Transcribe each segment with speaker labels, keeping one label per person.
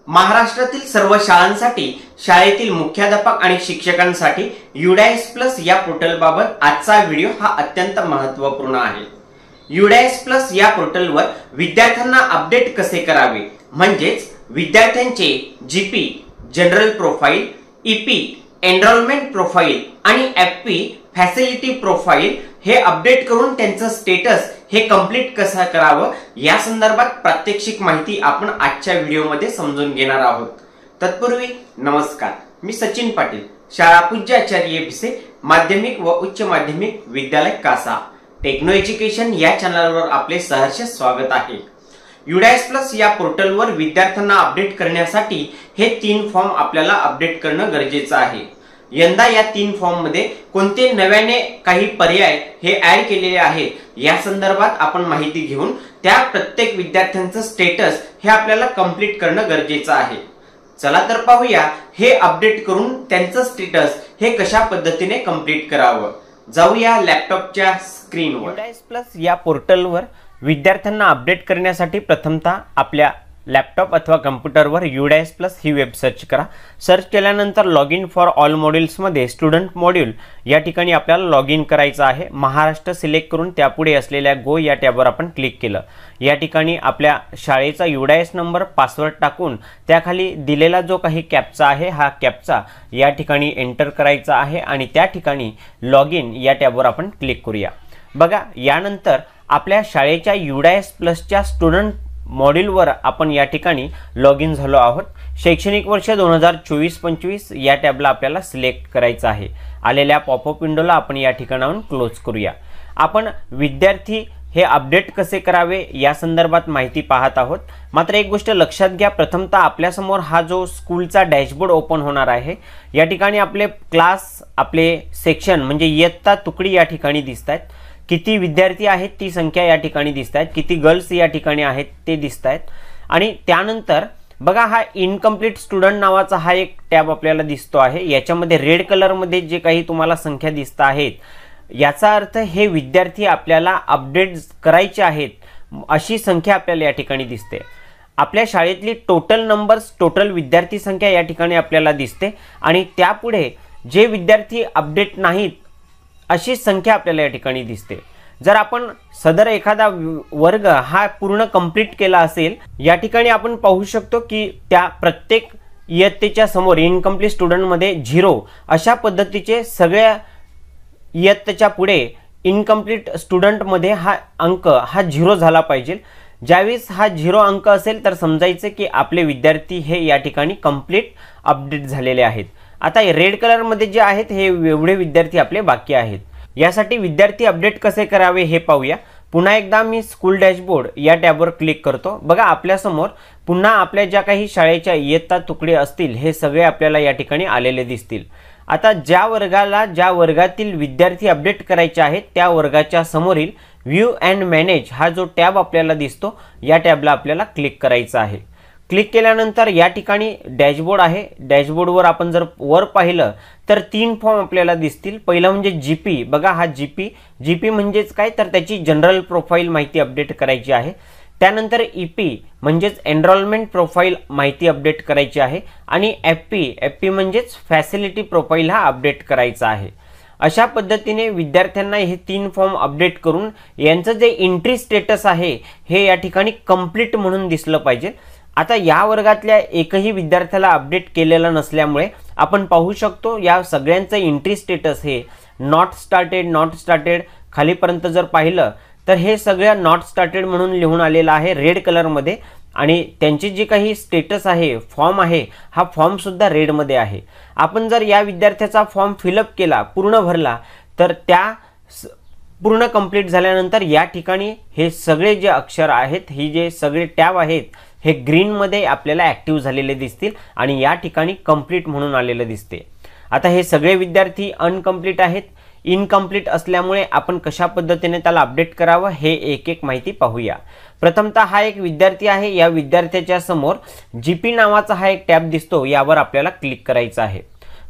Speaker 1: महाराष्ट्रातील सर्व शाळांसाठी शाळेतील मुख्याध्यापक आणि शिक्षकांसाठी UDIS प्लस या पोर्टलबाबत आजचा व्हिडिओ हा अत्यंत महत्त्वपूर्ण आहे। UDIS प्लस या पोर्टलवर विद्यार्थ्यांना अपडेट कसे करावे म्हणजेच विद्यार्थ्यांचे GP general profile, EP enrolment profile आणि FP फॅसिलिटी प्रोफाइल हे अपडेट करून त्यांचं स्टेटस हे कंप्लीट कसं करावं या संदर्भात प्रात्यक्षिक माहिती आपण आजच्या व्हिडिओमध्ये समजून घेणार आहोत। तत्पूर्वी नमस्कार, मी सचिन पाटील, शाळा पूज्य आचार्य भिसे माध्यमिक व उच्च माध्यमिक विद्यालय कासा टेक्नो एज्युकेशन या चॅनलवर आपले सहर्ष स्वागत आहे। UDIS प्लस या पोर्टलवर विद्यार्थ्यांना अपडेट करण्यासाठी हे 3 फॉर्म आपल्याला अपडेट करणं गरजेचं आहे। यंदा या 3 फॉर्म मध्ये कोणते नव्याने काही पर्याय हे ऍड केलेले आहेत या संदर्भात आपण माहिती घेऊन त्या प्रत्येक विद्यार्थ्यांचं स्टेटस हे आपल्याला कंप्लीट करणं गरजेचं आहे। चला तर पाहूया हे अपडेट करून त्यांचं स्टेटस हे कशा पद्धतीने कंप्लीट करावं। जाऊया लॅपटॉपच्या स्क्रीनवर। UDIS प्लस या पोर्टलवर विद्यार्थ्यांना अपडेट करण्यासाठी प्रथमतः आपल्या लॅपटॉप अथवा कम्प्युटरवर UDIS प्लस ही वेब सर्च करा। सर्च केल्यानंतर log in for all modules मध्ये स्टुडंट मॉड्यूल या ठिकाणी आपल्याला लॉग इन करायचं आहे। महाराष्ट्र सिलेक्ट करून त्यापुढे असलेल्या गो या टॅबवर आपण क्लिक केलं। या ठिकाणी आपल्या शाळेचा UDIS नंबर, पासवर्ड टाकून त्याखाली दिलेला जो काही कॅप्चा आहे हा कॅप्चा या ठिकाणी एंटर करायचा आहे आणि त्या ठिकाणी लॉग इन या टॅबवर आपण क्लिक करूया। बघा, यानंतर आपल्या शाळेच्या UDIS प्लसच्या स्टुडंट मॉड्यूलवर आपण या ठिकाणी लॉग इन झालो आहोत। शैक्षणिक वर्ष 2024-25 या टॅबला आपल्याला सिलेक्ट करायचं आहे। आलेल्या पॉपअप विंडोला आपण या ठिकाणाहून क्लोज करूया। आपण विद्यार्थी हे अपडेट कसे करावे या संदर्भात माहिती पाहत आहोत। मात्र एक गोष्ट लक्षात घ्या, प्रथमतः आपल्यासमोर हा जो स्कूलचा डॅशबोर्ड ओपन होणार आहे या ठिकाणी आपले क्लास, आपले सेक्शन म्हणजे इयत्ता तुकडी या ठिकाणी दिसत आहेत। किती विद्यार्थी आहेत ती संख्या या ठिकाणी दिसत आहेत, किती गर्ल्स या ठिकाणी आहेत ते दिसत आहेत। आणि त्यानंतर बघा, हा इनकम्प्लीट स्टुडंट नावाचा हा एक टॅब आपल्याला दिसतो आहे। याच्यामध्ये रेड कलर मध्ये जे काही तुम्हाला संख्या दिसत आहेत याचा अर्थ हे विद्यार्थी आपल्याला अपडेट करायचे आहेत अशी संख्या आपल्याला या ठिकाणी दिसते। आपल्या शाळेतली टोटल नंबर्स, टोटल विद्यार्थी संख्या या ठिकाणी आपल्याला दिसते आणि त्यापुढे जे विद्यार्थी अपडेट नाहीत अशी संख्या आपल्याला या ठिकाणी दिसते। जर आपण सदर एखादा वर्ग हा पूर्ण कंप्लीट केला असेल, या ठिकाणी आपण पाहू शकतो की त्या प्रत्येक इयत्तेच्या समोर इनकम्प्लीट स्टुडंट मध्ये 0 अशा पद्धतीचे सगळ्या इयत्तेच्या पुढे इनकम्प्लीट स्टुडंट मध्ये हा अंक हा 0 झाला पाहिजे। ज्यावेळेस हा 0 अंक असेल तर समजायचं की आपले विद्यार्थी हे या ठिकाणी कंप्लीट अपडेट झालेले आहेत। आता रेड कलर मध्ये जे आहेत हे एवढे विद्यार्थी आपले बाकी आहेत। यासाठी विद्यार्थी अपडेट कसे करावे हे पाहूया। पुन्हा एकदा मी स्कूल डॅशबोर्ड या टॅबवर क्लिक करतो। बघा, आपल्या समोर पुन्हा आपल्या ज्या काही शाळेच्या इयत्ता तुकडे असतील हे सगळे आपल्याला या ठिकाणी आलेले दिसतील। आता ज्या वर्गातील विद्यार्थी अपडेट करायचे आहेत त्या वर्गाच्या समोरील व्ह्यू अँड मॅनेज हा जो टॅब आपल्याला दिसतो या टॅबला आपल्याला क्लिक करायचं आहे। क्लिक केल्यानंतर या ठिकाणी डॅशबोर्ड आहे। डॅशबोर्डवर आपण जर वर पाहिलं तर 3 फॉर्म आपल्याला दिसतील। पहिला म्हणजे GP। बघा, हा GP म्हणजेच काय तर त्याची जनरल प्रोफाइल माहिती अपडेट करायची आहे। त्यानंतर EP म्हणजेच एनरोलमेंट प्रोफाइल माहिती अपडेट करायची आहे आणि FP म्हणजेच फॅसिलिटी प्रोफाइल हा अपडेट करायचा आहे। अशा पद्धतीने विद्यार्थ्यांना हे 3 फॉर्म अपडेट करून यांचं जे एंट्री स्टेटस आहे हे या ठिकाणी कंप्लीट म्हणून दिसलं पाहिजे। आता या वर्गातल्या एकही विद्यार्थ्याला अपडेट केलेलं नसल्यामुळे आपण पाहू शकतो या सगळ्यांचं एंट्री स्टेटस हे नॉट स्टार्टेड खालीपर्यंत जर पाहिलं तर हे सगळं नॉट स्टार्टेड म्हणून लिहून आलेलं आहे रेड कलर मध्ये आणि त्यांची जी काही स्टेटस आहे, फॉर्म आहे, हा फॉर्म सुद्धा रेड मध्ये आहे। आपण जर या विद्यार्थ्याचा फॉर्म फिलअप केला, पूर्ण भरला, तर त्या पूर्ण कंप्लीट झाल्यानंतर या ठिकाणी हे सगळे जे अक्षर आहेत, ही जे सगळे टॅब आहेत हे ग्रीन मध्ये आपल्याला ऍक्टिव्ह झालेले दिसतील आणि या ठिकाणी कंप्लीट म्हणून आलेले दिसते। आता हे सगळे विद्यार्थी अनकम्प्लीट आहेत। इनकम्प्लीट असल्यामुळे आपण कशा पद्धतीने त्याला अपडेट करावं हे एक माहिती पाहूया। प्रथमतः हा एक विद्यार्थी आहे। या विद्यार्थ्याच्या समोर GP नावाचा हा एक टॅब दिसतो, यावर आपल्याला क्लिक करायचं आहे।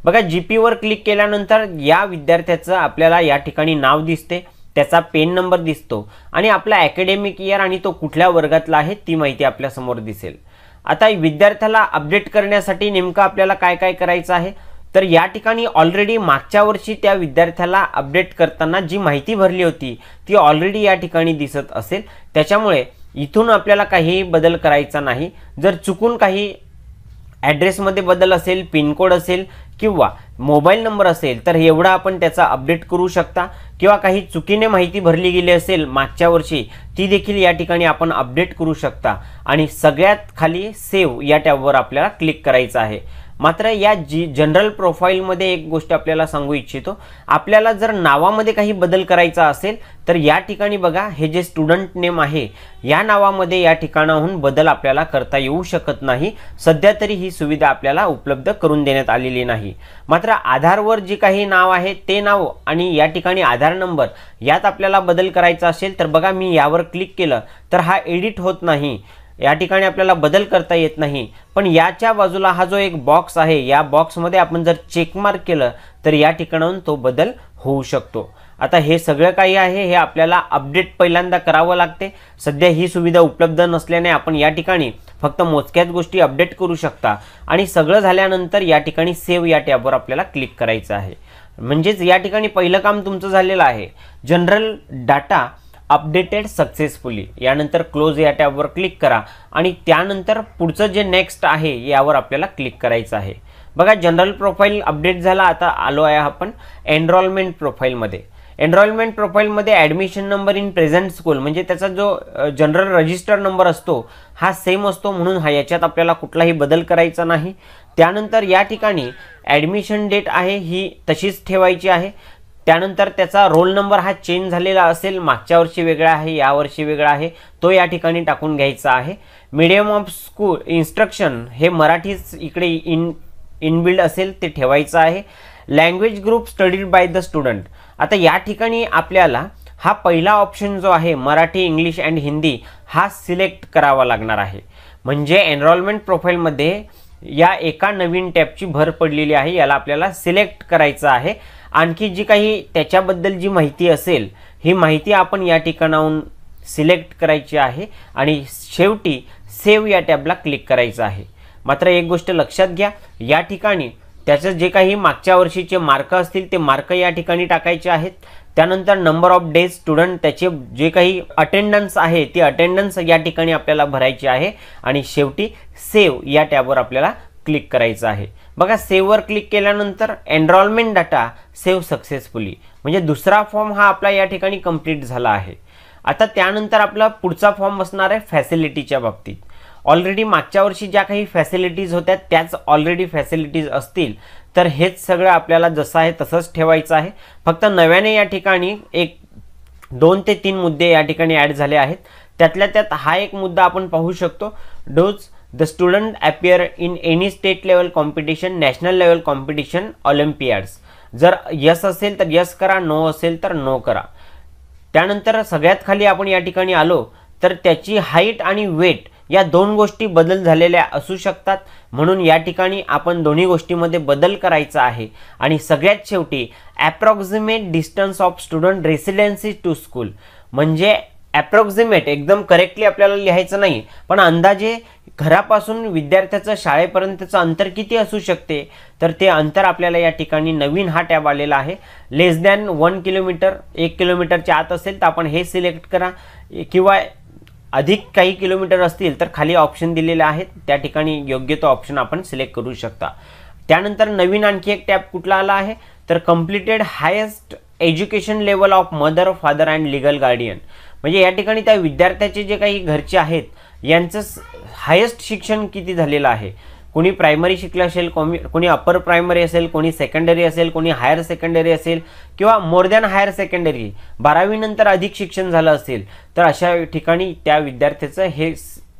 Speaker 1: बघा, GP वर क्लिक केल्यानंतर या विद्यार्थ्याचं आपल्याला या ठिकाणी नाव दिसते, त्याचा पेन नंबर दिसतो आणि आपला अकॅडमिक इयर आणि तो कुठल्या वर्गातला आहे ती माहिती आपल्या समोर दिसेल। आता विद्यार्थ्याला अपडेट करण्यासाठी नेमकं आपल्याला काय काय करायचं आहे, तर या ठिकाणी ऑलरेडी मागच्या वर्षी त्या विद्यार्थ्याला अपडेट करताना जी माहिती भरली होती ती ऑलरेडी या ठिकाणी दिसत असेल, त्याच्यामुळे इथून आपल्याला काही बदल करायचा नाही। जर चुकून काही ॲड्रेसमध्ये बदल असेल, पिनकोड असेल किंवा मोबाईल नंबर असेल तर एवढा आपण त्याचा अपडेट करू शकता, किंवा काही चुकीने माहिती भरली गेली असेल मागच्या वर्षी ती देखील या ठिकाणी आपण अपडेट करू शकता आणि सगळ्यात खाली सेव्ह या टॅबवर आपल्याला क्लिक करायचं आहे। मात्र या जनरल प्रोफाईलमध्ये एक गोष्ट आपल्याला सांगू इच्छितो, आपल्याला जर नावामध्ये काही बदल करायचा असेल तर या ठिकाणी बघा हे जे स्टुडंट नेम आहे या नावामध्ये या ठिकाणाहून बदल आपल्याला करता येऊ शकत नाही। सध्या तरी ही सुविधा आपल्याला उपलब्ध करून देण्यात आलेली नाही। मात्र आधारवर जे काही नाव आहे ते नाव आणि या ठिकाणी आधार नंबर यात आपल्याला बदल करायचा असेल तर बघा मी यावर क्लिक केलं तर हा एडिट होत नाही, या ठिकाणी आपल्याला बदल करता येत नाही। पण याच्या बाजूला हा जो एक बॉक्स आहे या बॉक्समध्ये आपण जर चेक मार्क केलं तर या ठिकाणाहून तो बदल होऊ शकतो। आता हे सगळं काही आहे हे आपल्याला अपडेट पहिल्यांदा करावं लागते। सध्या ही सुविधा उपलब्ध नसल्याने आपण या ठिकाणी फक्त मोजक्याच गोष्टी अपडेट करू शकता आणि सगळं झाल्यानंतर या ठिकाणी सेव्ह या टॅबवर आपल्याला क्लिक करायचं आहे। म्हणजेच या ठिकाणी पहिलं काम तुमचं झालेलं आहे। जनरल डाटा अपडेटेड सक्सेसफुली, यानंतर क्लोज या टॅबवर क्लिक करा आणि त्यानंतर पुढचं जे नेक्स्ट आहे यावर आपल्याला क्लिक करायचं आहे। बघा जनरल प्रोफाईल अपडेट झाला। आता आलो आहे आपण एनरोलमेंट प्रोफाईलमध्ये। एनरोलमेंट प्रोफाईलमध्ये admission number in present school म्हणजे त्याचा जो जनरल रजिस्टर नंबर असतो हा सेम असतो, म्हणून हा याच्यात आपल्याला कुठलाही बदल करायचा नाही। त्यानंतर या ठिकाणी ॲडमिशन डेट आहे ही तशीच ठेवायची आहे। त्यानंतर त्याचा रोल नंबर हा चेंज झालेला असेल, मागच्या वर्षी वेगळा आहे या वर्षी वेगळा आहे, तो या ठिकाणी टाकून घ्यायचा आहे। मीडियम ऑफ स्कूल इन्स्ट्रक्शन हे मराठीच इकडे इनबिल्ड असेल ते ठेवायचं आहे। Language group studied by the student, आता या ठिकाणी आपल्याला हा पहिला ऑप्शन जो आहे मराठी, इंग्लिश अँड हिंदी हा सिलेक्ट करावा लागणार आहे। म्हणजे एनरोलमेंट प्रोफाईलमध्ये या एका नवीन टॅबची भर पडलेली आहे, याला आपल्याला सिलेक्ट करायचं आहे। आणखी जी काही त्याच्याबद्दल जी माहिती असेल ही माहिती आपण या ठिकाणाहून सिलेक्ट करायची आहे आणि शेवटी सेव्ह या टॅबला क्लिक करायचं आहे। मात्र एक गोष्ट लक्षात घ्या, या ठिकाणी त्याचं जे काही मागच्या वर्षीचे मार्क असतील ते मार्क या ठिकाणी टाकायचे आहेत। त्यानंतर नंबर ऑफ डेज स्टुडंट त्याचे जे काही अटेंडन्स आहे ती अटेंडन्स या ठिकाणी आपल्याला भरायची आहे आणि शेवटी सेव्ह या टॅबवर आपल्याला क्लिक करायचं आहे। बघा सेव्हवर क्लिक केल्यानंतर एनरोलमेंट डाटा सेव्ह सक्सेसफुली म्हणजे दुसरा फॉर्म हा आपला या ठिकाणी कंप्लीट झाला आहे। आता त्यानंतर आपला पुढचा फॉर्म असणार आहे फॅसिलिटीच्या बाबतीत। ऑलरेडी मागच्या वर्षी ज्या काही फॅसिलिटीज होत्या त्याच ऑलरेडी फॅसिलिटीज असतील तर हेच सगळं आपल्याला जसं आहे तसंच ठेवायचं आहे। फक्त नव्याने या ठिकाणी एक 2 ते 3 मुद्दे या ठिकाणी ॲड झाले आहेत। त्यातल्या त्यात हा एक मुद्दा आपण पाहू शकतो, does the student appear in any state level competition, national level competition, olympiads. जर यस असेल तर यस करा, नो असेल तर नो करा। त्यानंतर सगळ्यात खाली आपण या ठिकाणी आलो तर त्याची हाईट आणि वेट या 2 गोष्टी बदल झालेल्या असू शकतात, म्हणून या ठिकाणी आपण दोन्ही गोष्टींमध्ये बदल करायचा आहे। आणि सगळ्यात शेवटी approximate distance of student residency to school म्हणजे अप्रॉक्सिमेट एकदम करेक्टली आपल्याला लिहायचं नाही, पण अंदाजे घरापासून विद्यार्थ्याचं शाळेपर्यंतचं अंतर किती असू शकते तर ते अंतर आपल्याला या ठिकाणी नवीन हा टॅब आलेला आहे। लेस दॅन 1 किलोमीटर, 1 किलोमीटरच्या आत असेल तर आपण हे सिलेक्ट करा, किंवा अधिक काही किलोमीटर असतील तर खाली ऑप्शन दिलेले आहेत त्या ठिकाणी योग्य तो ऑप्शन आपण सिलेक्ट करू शकता। त्यानंतर नवीन आणखी एक टॅब कुठला आला आहे तर completed highest education level of mother, father and legal guardian म्हणजे या ठिकाणी त्या विद्यार्थ्याचे जे काही घरचे आहेत यांचं हायेस्ट शिक्षण किती झालेलं आहे। कोणी प्रायमरी शिकलं असेल, कोणी अपर प्रायमरी असेल, कोणी सेकंडरी असेल, कोणी हायर सेकंडरी असेल किंवा मोर दॅन हायर सेकंडरी 12वी नंतर अधिक शिक्षण झालं असेल तर अशा ठिकाणी त्या विद्यार्थ्याचं हे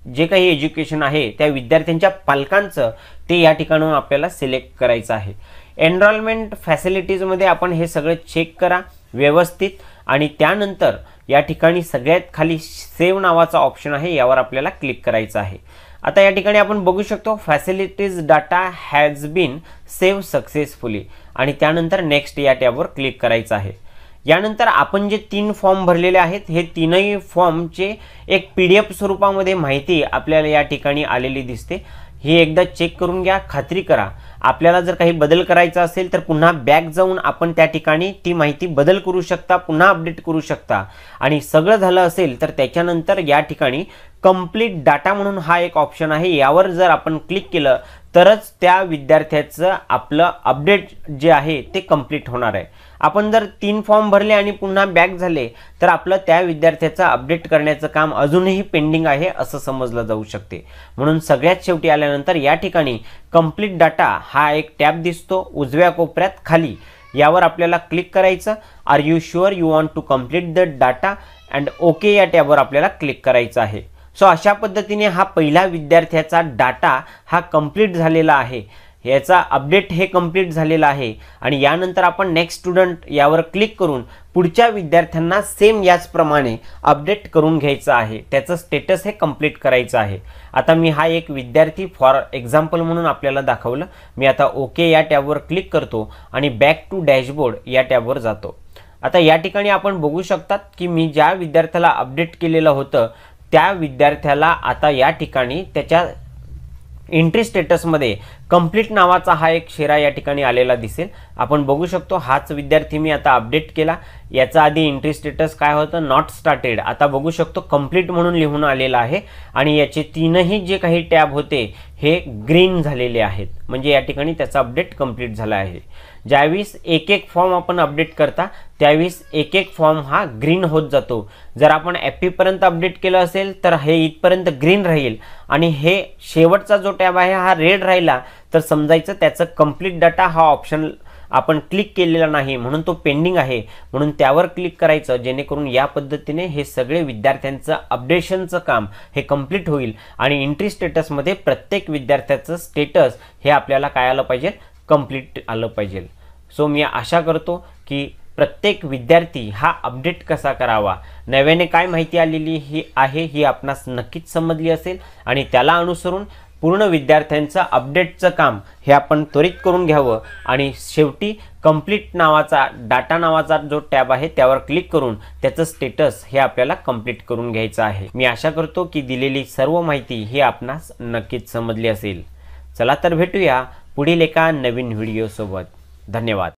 Speaker 1: जे काही एज्युकेशन आहे त्या विद्यार्थ्यांच्या पालकांचं ते या ठिकाणून आपल्याला सिलेक्ट करायचं आहे। एनरोलमेंट फॅसिलिटीजमध्ये आपण हे सगळं चेक करा व्यवस्थित आणि त्यानंतर या ठिकाणी सगळ्यात खाली सेव्ह नावाचा ऑप्शन आहे यावर आपल्याला क्लिक करायचं आहे। आता या ठिकाणी आपण बघू शकतो facilities data has been save successfully आणि त्यानंतर नेक्स्ट या टॅबवर क्लिक करायचं आहे। यानंतर आपण जे 3 फॉर्म भरलेले आहेत हे तीनही फॉर्मचे एक PDF स्वरूपामध्ये माहिती आपल्याला या ठिकाणी आलेली दिसते। हे एकदा चेक करून घ्या, खात्री करा। आपल्याला जर काही बदल करायचा असेल तर पुन्हा बॅक जाऊन आपण त्या ठिकाणी ती माहिती बदल करू शकता, पुन्हा अपडेट करू शकता। आणि सगळं झालं असेल तर त्याच्यानंतर या ठिकाणी कंप्लीट डाटा म्हणून हा एक ऑप्शन आहे, यावर जर आपण क्लिक केलं तरच त्या विद्यार्थ्याचं आपलं अपडेट जे आहे ते कंप्लीट होणार आहे। आपण जर 3 फॉर्म भरले आणि पुन्हा बॅक झाले तर आपलं त्या विद्यार्थ्याचं अपडेट करण्याचं काम अजूनही पेंडिंग आहे असं समजलं जाऊ शकते। म्हणून सगळ्यात शेवटी आल्यानंतर या ठिकाणी कंप्लीट डाटा हा एक टॅब दिसतो उजव्या कोपऱ्यात खाली, यावर आपल्याला क्लिक करायचं। Are you sure you want to complete the data and okay या टॅबवर आपल्याला क्लिक करायचं आहे। सो अशा पद्धतीने हा पहिला विद्यार्थ्याचा डाटा हा कंप्लीट झालेला आहे, याचा अपडेट हे कंप्लीट झालेला आहे। आणि यानंतर आपण नेक्स्ट स्टुडंट यावर क्लिक करून पुढच्या विद्यार्थ्यांना सेम याचप्रमाणे अपडेट करून घ्यायचं आहे, त्याचं स्टेटस हे कंप्लीट करायचं आहे। आता मी हा एक विद्यार्थी फॉर एक्झाम्पल म्हणून आपल्याला दाखवलं। मी आता ओके या टॅबवर क्लिक करतो आणि बॅक टू डॅशबोर्ड या टॅबवर जातो। आता या ठिकाणी आपण बघू शकतात की मी ज्या विद्यार्थ्याला अपडेट केलेलं होतं त्या विद्यार्थ्याला आता या ठिकाणी त्याच्या एंट्री स्टेटसमध्ये कंप्लीट नावाचा हा एक शेरा या ठिकाणी आलेला दिसेल। आपण बघू शकतो हाच विद्यार्थी मी आता अपडेट केला। याचा आधी एंट्री स्टेटस काय होतं, नॉट स्टार्टेड, आता बघू शकतो कंप्लीट म्हणून लिहून आलेला आहे। आणि याचे तीनही जे काही टॅब होते हे ग्रीन झालेले आहेत, म्हणजे या ठिकाणी त्याचा अपडेट कंप्लीट झाला आहे। ज्यावेळेस एक एक फॉर्म आपण अपडेट करता त्यावेळेस एक एक फॉर्म हा ग्रीन होत जातो। जर आपण FP पर्यंत अपडेट केलं असेल तर हे इथपर्यंत ग्रीन राहील आणि हे शेवटचा जो टॅब आहे हा रेड राहिला तर समजायचं त्याचं कंप्लीट डाटा हा ऑप्शन आपण क्लिक केलेला नाही, म्हणून तो पेंडिंग आहे, म्हणून त्यावर क्लिक करायचं, जेणेकरून या पद्धतीने हे सगळे विद्यार्थ्यांचं अपडेशनचं काम हे कंप्लीट होईल आणि एंट्री स्टेटसमध्ये प्रत्येक विद्यार्थ्याचं स्टेटस हे आपल्याला काय आलं पाहिजे, कंप्लीट आलं पाहिजे। सो मी आशा करतो की प्रत्येक विद्यार्थी हा अपडेट कसा करावा, नव्याने काय माहिती आलेली ही आहे ही आपणास नक्कीच समजली असेल आणि त्याला अनुसरून पूर्ण विद्यार्थ्यांचं अपडेटचं काम हे आपण त्वरित करून घ्यावं आणि शेवटी कंप्लीट नावाचा डाटा नावाचा जो टॅब आहे त्यावर क्लिक करून त्याचं स्टेटस हे आपल्याला कंप्लीट करून घ्यायचं आहे। मी आशा करतो की दिलेली सर्व माहिती ही आपणास नक्कीच समजली असेल। चला तर भेटूया पुढील एका नवीन व्हिडिओ सोबत। धन्यवाद।